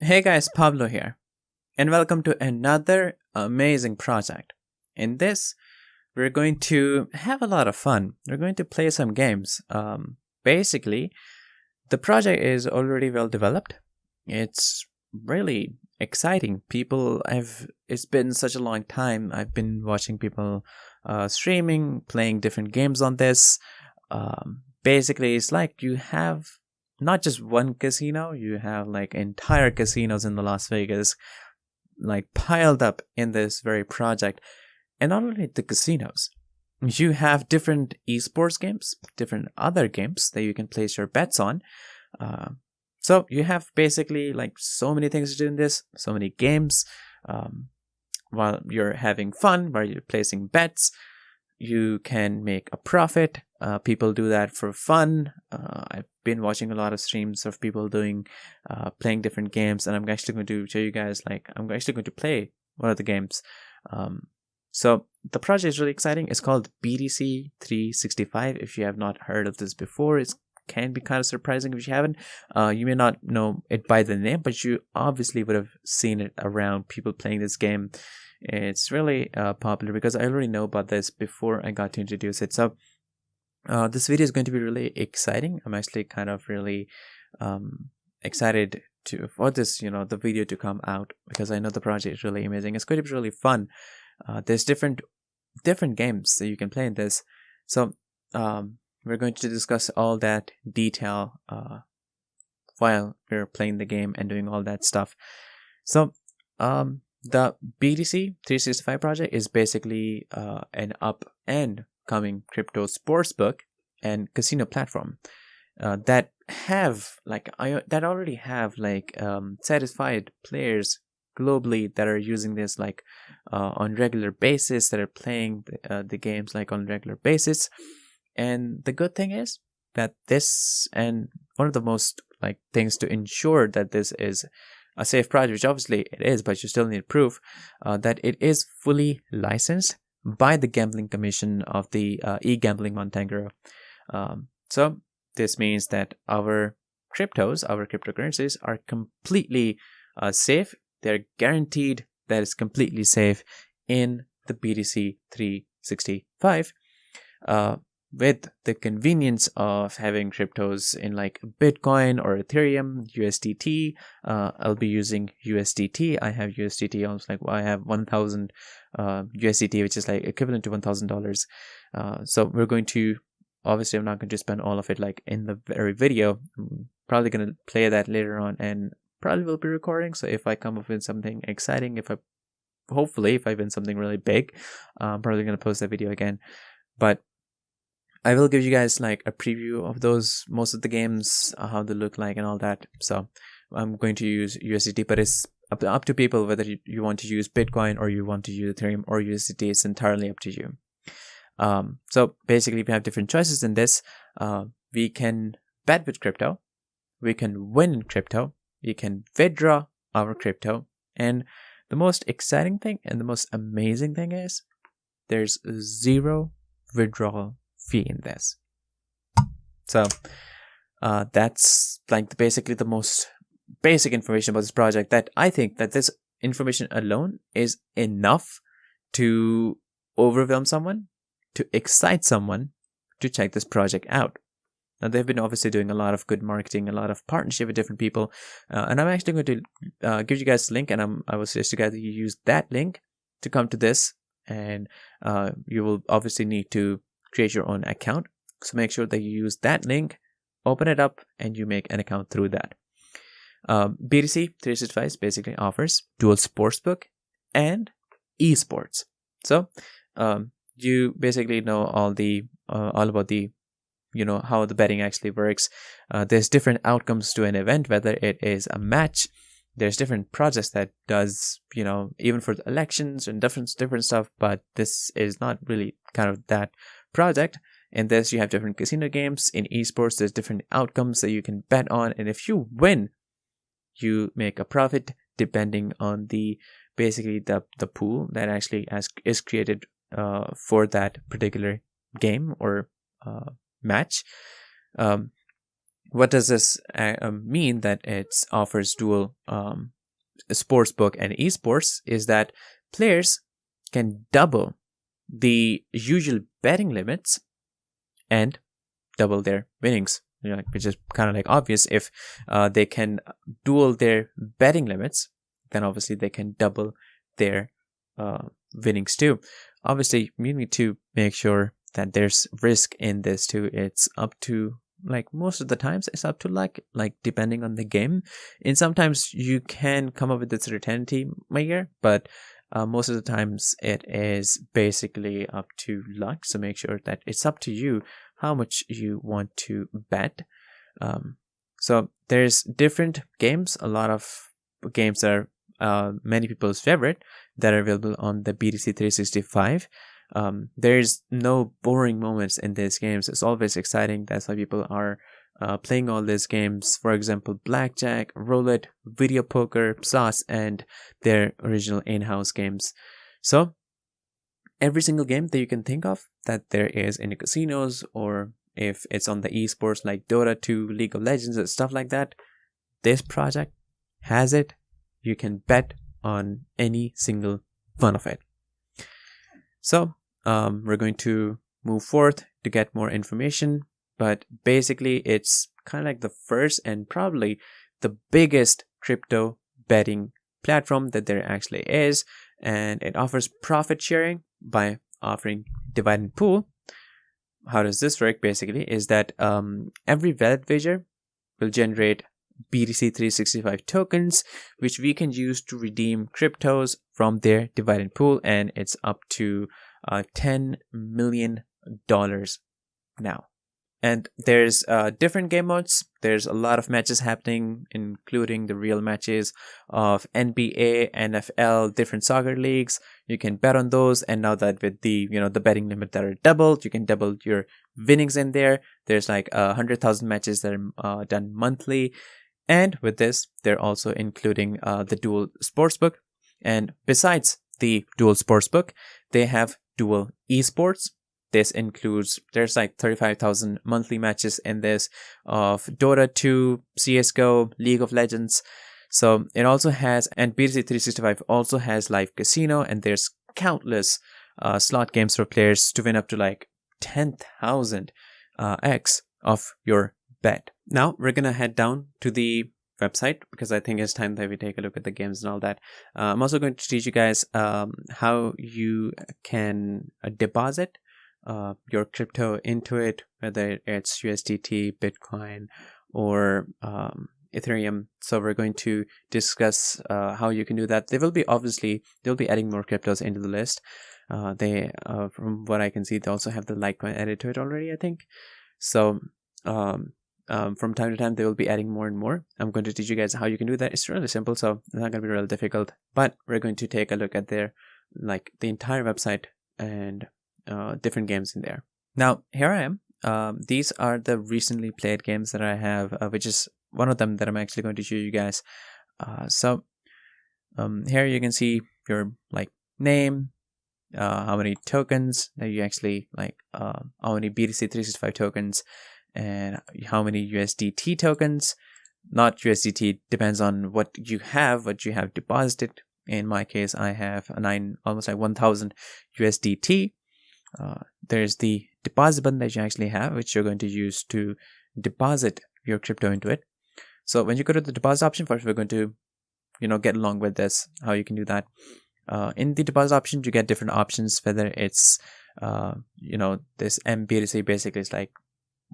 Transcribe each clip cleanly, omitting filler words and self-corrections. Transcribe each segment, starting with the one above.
Hey guys, Pablo here, and welcome to another amazing project. In this, we're going to have a lot of fun. We're going to play some games. Basically, the project is already well developed. It's really exciting. It's been such a long time. I've been watching people streaming, playing different games on this. Basically, it's like you have not just one casino, you have like entire casinos in the Las Vegas, like piled up in this very project. And not only the casinos, you have different esports games, different other games that you can place your bets on. Uh, so you have basically like so many things to do in this, so many games. While you're having fun, while you're placing bets, you can make a profit. People do that for fun. I've been watching a lot of streams of people playing different games, and I'm actually going to show you guys, like, I'm actually going to play one of the games. So the project is really exciting. It's called btc365. If you have not heard of this before, it can be kind of surprising if you haven't. You may not know it by the name, but you obviously would have seen it around, people playing this game. It's really popular because I already know about this before I got to introduce it. So this video is going to be really exciting. I'm actually kind of really excited for this, the video to come out, because I know the project is really amazing. It's going to be really fun. There's different games that you can play in this. So we're going to discuss all that detail while we're playing the game and doing all that stuff. So the btc365 project is basically an up and coming crypto sportsbook and casino platform that already have satisfied players globally that are using this on regular basis, that are playing the games like on regular basis. And the good thing is that this, and one of the most things to ensure that this is a safe project, which obviously it is, but you still need proof that it is fully licensed by the Gambling Commission of the e-gambling Montenegro. So this means that our cryptocurrencies are completely safe. They're guaranteed that it's completely safe in the BTC 365. With the convenience of having cryptos in like Bitcoin or Ethereum, USDT. I'll be using USDT. I have USDT. I have 1,000 USDT, which is like equivalent to $1,000. So we're going to, obviously I'm not going to spend all of it like in the very video. I'm probably going to play that later on, and probably will be recording. So if I come up with something exciting, if I win something really big, I'm probably going to post that video again. But I will give you guys like a preview of most of the games, how they look like and all that. So I'm going to use USDT, but it's up to people whether you want to use Bitcoin or you want to use Ethereum or USDT. It's entirely up to you. So basically we have different choices in this. We can bet with crypto. We can win in crypto. We can withdraw our crypto. And the most exciting thing and the most amazing thing is there's zero withdrawal fee in this. So that's basically the most basic information about this project, that I think that this information alone is enough to overwhelm someone, to excite someone to check this project out. Now, they've been obviously doing a lot of good marketing, a lot of partnership with different people, and I'm actually going to give you guys the link, and I will suggest you guys that you use that link to come to this, and you will obviously need to create your own account. So make sure that you use that link, open it up, and you make an account through that. BTC365 basically offers dual sportsbook and esports. So you basically know all about the how the betting actually works. There's different outcomes to an event, whether it is a match. There's different projects that does, even for the elections and different stuff, but this is not really kind of that project. In this, you have different casino games. In esports, there's different outcomes that you can bet on, and if you win, you make a profit depending on the pool that actually is created for that particular game or match. what does this mean that it offers dual sportsbook and esports is that players can double the usual betting limits and double their winnings, which is kind of like obvious. If they can dual their betting limits, then obviously they can double their winnings too. Obviously, you need to make sure that there's risk in this too. It's up to, like, most of the times it's up to luck, like depending on the game. And sometimes you can come up with the certainty maker, but most of the times it is basically up to luck. So make sure that it's up to you how much you want to bet. So there's different games, a lot of games that are many people's favorite that are available on the btc365. There's no boring moments in these games. It's always exciting. That's why people are playing all these games. For example, blackjack, roulette, video poker, sauce, and their original in-house games. So every single game that you can think of that there is in the casinos, or if it's on the esports like Dota 2, League of Legends, and stuff like that, this project has it. You can bet on any single one of it. So we're going to move forth to get more information, but basically it's kind of like the first and probably the biggest crypto betting platform that there actually is, and it offers profit sharing by offering divide and pool. How does this work? Basically is that every valid wager will generate btc365 tokens, which we can use to redeem cryptos from their divide and pool, and it's up to $10 million now. And there's different game modes. There's a lot of matches happening, including the real matches of NBA, NFL, different soccer leagues. You can bet on those, and now that with the the betting limit that are doubled, you can double your winnings in there. There's like 100,000 matches that are done monthly. And with this, they're also including the dual sportsbook. And besides the dual sportsbook, they have dual esports. This includes, there's like 35,000 monthly matches in this of Dota 2, CSGO, League of Legends. So it also has, and btc365 also has live casino, and there's countless slot games for players to win up to like 10,000 x of your bet. Now we're gonna head down to the website because I think it's time that we take a look at the games and all that. I'm also going to teach you guys how you can deposit your crypto into it, whether it's USDT, Bitcoin, or Ethereum. So we're going to discuss how you can do that. They'll be adding more cryptos into the list. They from what I can see, they also have the Litecoin added to it already, I think. So from time to time they will be adding more and more. I'm going to teach you guys how you can do that. It's really simple, so it's not going to be real difficult, but we're going to take a look at their the entire website and different games in there. Now here I am. These are the recently played games that I have, which is one of them that I'm actually going to show you guys. So here you can see your name, how many tokens that you actually how many btc365 tokens, and how many USDT tokens. Not USDT, depends on what you have deposited. In my case, I have almost 1,000 USDT. There's the deposit button that you actually have, which you're going to use to deposit your crypto into it. So when you go to the deposit option, first we're going to get along with this, how you can do that. In the deposit option, you get different options, whether it's this MBTC basically is like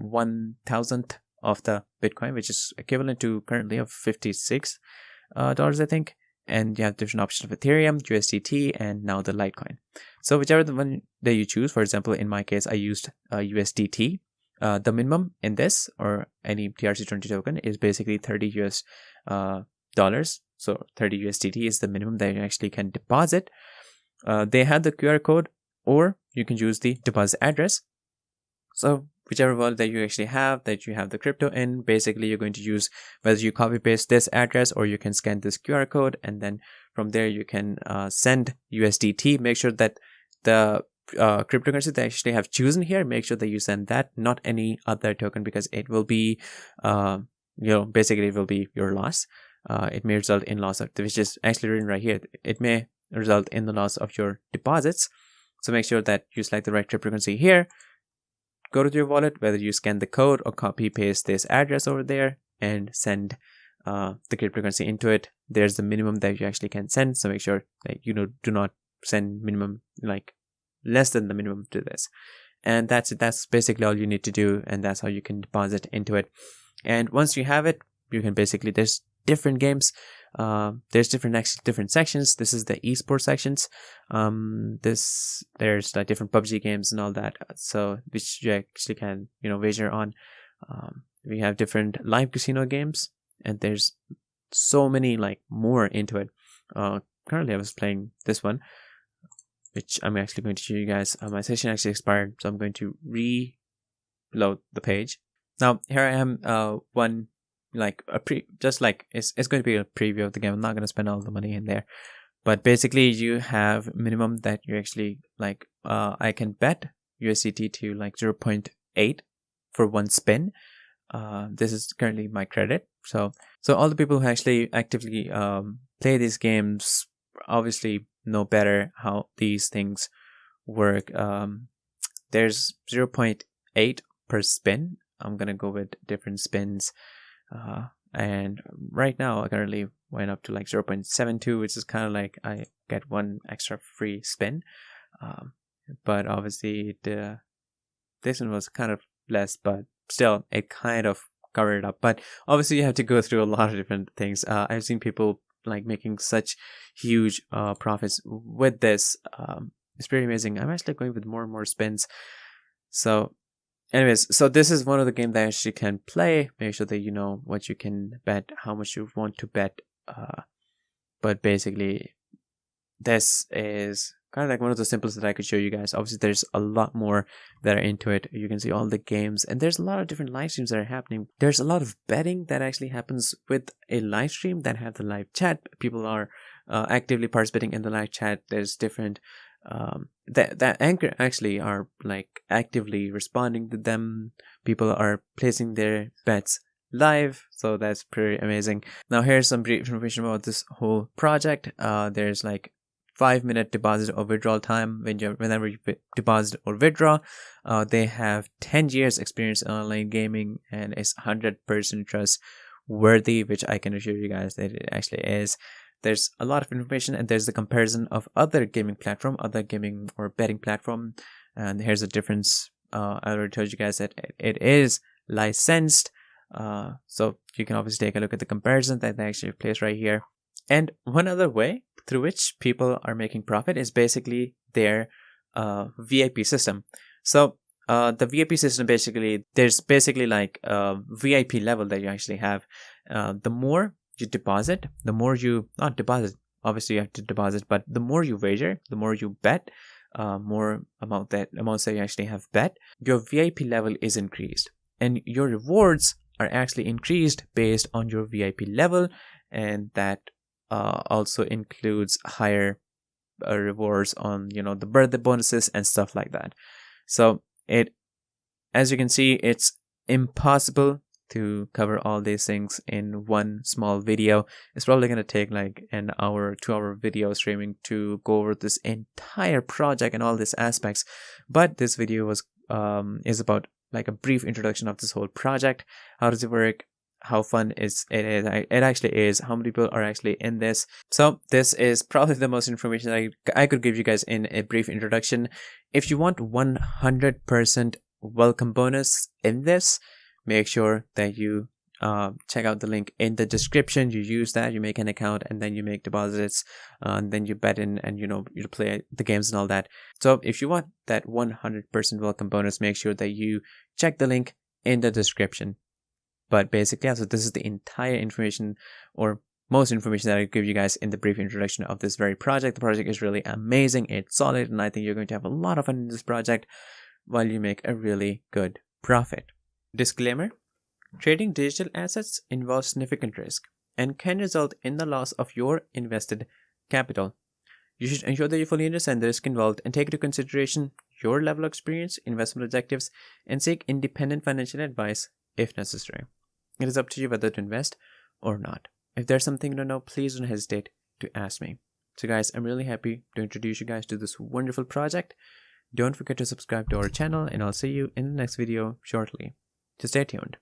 1,000th of the Bitcoin, which is equivalent to currently of $56 I think. And you have different options of Ethereum, USDT, and now the Litecoin. So whichever the one that you choose, for example, in my case, I used USDT. The minimum in this or any TRC20 token is basically $30 US. So 30 USDT is the minimum that you actually can deposit. They have the QR code, or you can use the deposit address. So whichever wallet that you actually have, that you have the crypto in, basically you're going to use, whether you copy paste this address or you can scan this QR code, and then from there you can send USDT. Make sure that the cryptocurrency they actually have chosen here, make sure that you send that, not any other token, because it will be basically it will be your loss. It may result in loss of, which is actually written right here, it may result in the loss of your deposits. So make sure that you select the right cryptocurrency here, go to your wallet, whether you scan the code or copy paste this address over there and send the cryptocurrency into it. There's the minimum that you actually can send, so make sure that you do not send minimum, like less than the minimum to this. And that's it. That's basically all you need to do, and that's how you can deposit into it. And once you have it, you can basically, there's different games, there's different sections. This is the esports sections. There's like different PUBG games and all that, so which you actually can wager on. We have different live casino games, and there's so many like more into it. Currently I was playing this one, which I'm actually going to show you guys. My session actually expired, so I'm going to reload the page. Now here I am, it's going to be a preview of the game. I'm not going to spend all the money in there, but basically you have minimum that you actually like. I can bet USDT to like 0.8 for one spin. This is currently my credit. So all the people who actually actively play these games obviously know better how these things work. There's 0.8 per spin. I'm gonna go with different spins, and right now I currently went up to like 0.72, which is kind of like I get one extra free spin, but obviously this one was kind of less, but still it kind of covered it up. But obviously you have to go through a lot of different things. I've seen people like making such huge profits with this. It's pretty amazing. I'm actually going with more and more spins. So anyways, so this is one of the games that you actually can play. Make sure that you know what you can bet, how much you want to bet. But basically this is kind of like one of the simplest that I could show you guys. Obviously there's a lot more that are into it. You can see all the games, and there's a lot of different live streams that are happening. There's a lot of betting that actually happens with a live stream that have the live chat. People are actively participating in the live chat. There's different that anchor actually are like actively responding to them. People are placing their bets live, so that's pretty amazing. Now here's some brief information about this whole project. There's like 5-minute deposit or withdrawal time whenever you deposit or withdraw. They have 10 years experience in online gaming, and it's 100% trustworthy, which I can assure you guys that it actually is. There's a lot of information, and there's the comparison of other gaming or betting platform, and here's the difference. I already told you guys that it is licensed, so you can obviously take a look at the comparison that they actually place right here. And one other way through which people are making profit is basically their VIP system. So the VIP system, basically there's basically like a VIP level that you actually have. The more you deposit, the more you not deposit, obviously you have to deposit, but the more you wager, the more you bet, more amounts that you actually have bet, your VIP level is increased, and your rewards are actually increased based on your VIP level, and that also includes higher rewards on the birthday bonuses and stuff like that. So as you can see, it's impossible to cover all these things in one small video. It's probably going to take like an hour, 2-hour video streaming to go over this entire project and all these aspects. But this video is about like a brief introduction of this whole project. How does it work? How fun it actually is, how many people are actually in this. So this is probably the most information that I could give you guys in a brief introduction. If you want 100% welcome bonus in this, make sure that you check out the link in the description. You use that, you make an account, and then you make deposits, and then you bet in, and you play the games and all that. So if you want that 100% welcome bonus, make sure that you check the link in the description. But basically, so this is the entire information, or most information, that I give you guys in the brief introduction of this very project. The project is really amazing, it's solid, and I think you're going to have a lot of fun in this project while you make a really good profit. Disclaimer: trading digital assets involves significant risk and can result in the loss of your invested capital. You should ensure that you fully understand the risk involved and take into consideration your level of experience, investment objectives, and seek independent financial advice if necessary. It is up to you whether to invest or not. If there's something you don't know, please don't hesitate to ask me. So guys, I'm really happy to introduce you guys to this wonderful project. Don't forget to subscribe to our channel, and I'll see you in the next video shortly. So stay tuned.